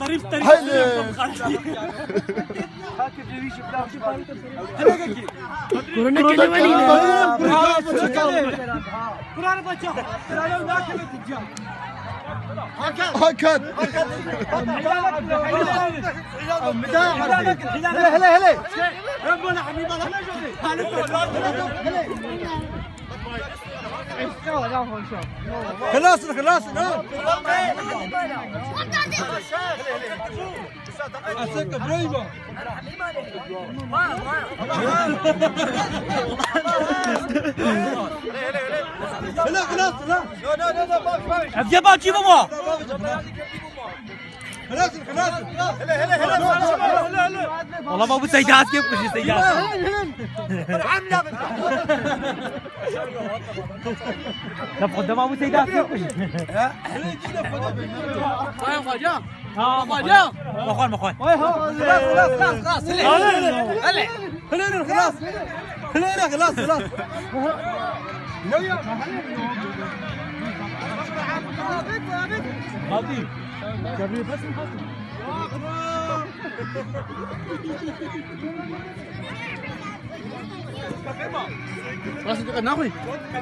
طريف حلو. كورونا كلمانينا هكذا خلاص خلاص اسك بريمو لا خلاص لا عبد باجي بابا خلاص خلاص والله ما ابو سيدات كيف وش سيدات طب قدام ابو سيدات كيف وش مخوان خلاص خلاص خلاص خلاص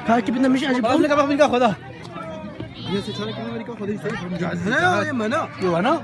كاكي بدنا مش عجب لك ابغى منك خذها يا سيدي انا كمان بدي اخذ يسيف هنا يا انا وانا